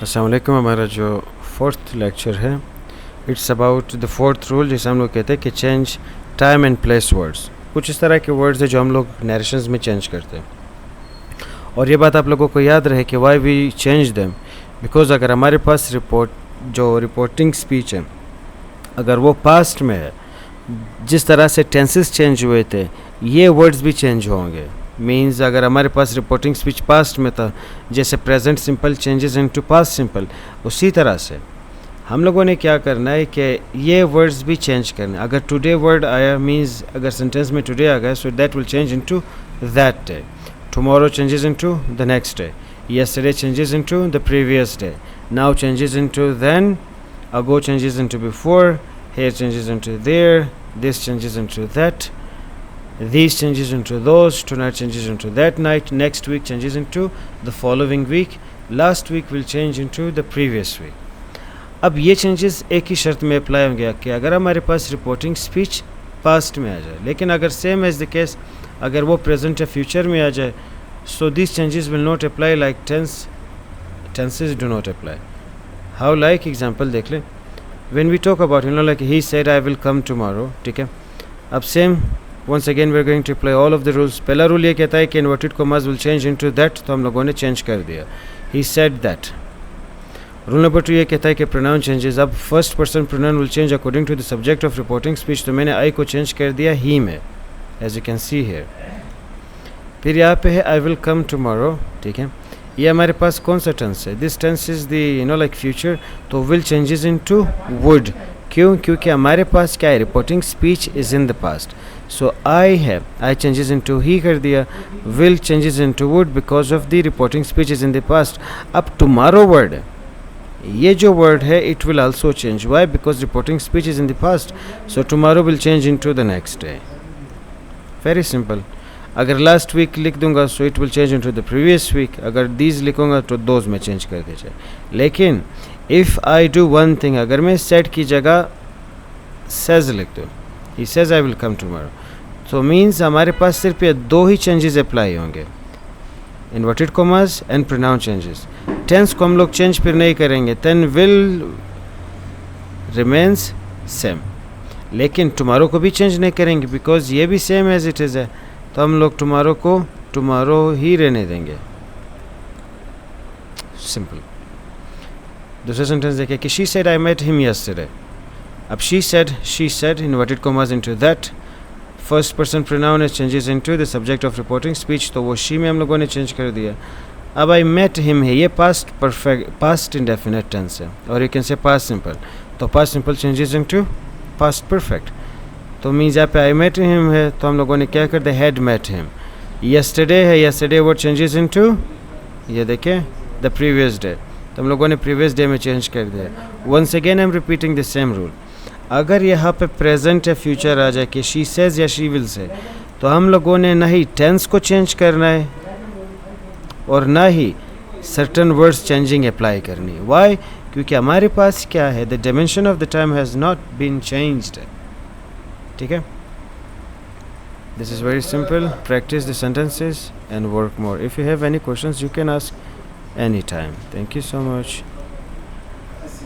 अस्सलाम वालेकुम। हमारा जो फोर्थ लेक्चर है it's about the fourth rule, जिसे हम लोग कहते हैं कि change time and place words. कुछ इस तरह के वर्ड्स हैं जो हम लोग नरेशंस में चेंज करते हैं, और ये बात आप लोगों को याद रहे कि why we change them, because अगर हमारे पास रिपोर्टिंग स्पीच है, अगर वो पास्ट में है, जिस तरह से टेंसेस चेंज हुए थे ये वर्ड्स भी चेंज होंगे। मीन्स अगर हमारे पास रिपोर्टिंग स्पीच पास्ट में था, जैसे present simple changes into past simple, उसी तरह से हम लोगों ने क्या करना है कि ये वर्ड्स भी चेंज करने। अगर टुडे वर्ड आया, मीन्स अगर सेंटेंस में टुडे आ गया, so that will change into that day. Tomorrow changes into the next day. yesterday changes into the previous day. Now changes into then. Ago changes into before. Here changes into there. This changes into that. These changes into those. Tonight changes into that night. Next week changes into the following week. Last week will change into the previous week. अब ये changes एक ही शर्त में apply होंगे कि अगर हमारे पास reporting speech past में आ जाए, लेकिन अगर सेम एज द केस अगर वो प्रेजेंट या फ्यूचर में आ जाए, so these changes will not apply like tenses do not apply. How? Like example देख ले, when we talk about like he said I will come tomorrow, ठीक है। अब same once again we are going to apply all of the rules. पहला rule ये कहता है कि inverted commas will change into that, तो हम लोगों ने चेंज कर दिया, he said that. Rule number 2 ये कहता है कि pronoun changes. अब first person pronoun will change according to the subject of reporting speech, तो मैंने I को चेंज कर दिया he में, as you can see here. फिर यहाँ पे है आई विल कम टुमारो, ठीक है। ये हमारे पास कौन सा टेंस है? This tense is the like future, तो विल चेंजेस इनटू वुड। क्यों? क्योंकि हमारे पास क्या है, reporting speech is in the past. So I changes into he कर दिया, will changes into would because of the reporting speech is in the past. अब टुमारो वर्ड है, ये जो वर्ड है it will also change, why? Because reporting speech is in the past, so tomorrow will change into the next day. Very simple. अगर last week लिख दूंगा so it will change into the previous week, अगर these लिखूंगा तो those में change कर दीजिए। लेकिन if I do one thing, अगर मैं सेड की जगह सेज लिख दूँ, he says I will come tomorrow, तो मीन्स हमारे पास सिर्फ ये दो ही चेंजेस अप्लाई होंगे, inverted commas and pronoun changes. Tense को हम लोग चेंज फिर नहीं करेंगे, देन विल रिमेन्स सेम, लेकिन टुमारो को भी चेंज नहीं करेंगे बिकॉज ये भी सेम एज इट इज़ है, तो हम लोग टुमारो को टुमारो ही रहने देंगे। सिंपल। दूसरा सेंटेंस देखिए कि she said I met him yesterday. अब she said inverted commas into that, first person pronoun changes into the subject of reporting speech, तो वो शी में हम लोगों ने चेंज कर दिया। अब आई मेट हिम है, ये past perfect, past indefinite tense है, और you can say past simple, तो past simple changes into past perfect. तो मीन्स यहाँ पे आई मेट हिम है, तो हम लोगों ने क्या कर दिया, हैड मेट हिम। यस्टरडे है, यस्टरडे वर्ड चेंजेस इनटू, ये देखें, द प्रीवियस डे, तो हम लोगों ने प्रीवियस डे में चेंज कर दिया। Once again I am repeating the same rule. अगर यहाँ पे प्रेजेंट या फ्यूचर आ जाए कि शी सेज या शी विल से, तो हम लोगों ने ना ही टेंस को चेंज करना है और ना ही सर्टन वर्ड्स चेंजिंग अप्लाई करनी। वाई? क्योंकि हमारे पास क्या है, the dimension of the time has not been changed, ठीक है। This is very simple. Practice the sentences and work more. If you have any questions you can ask any time. Thank you so much.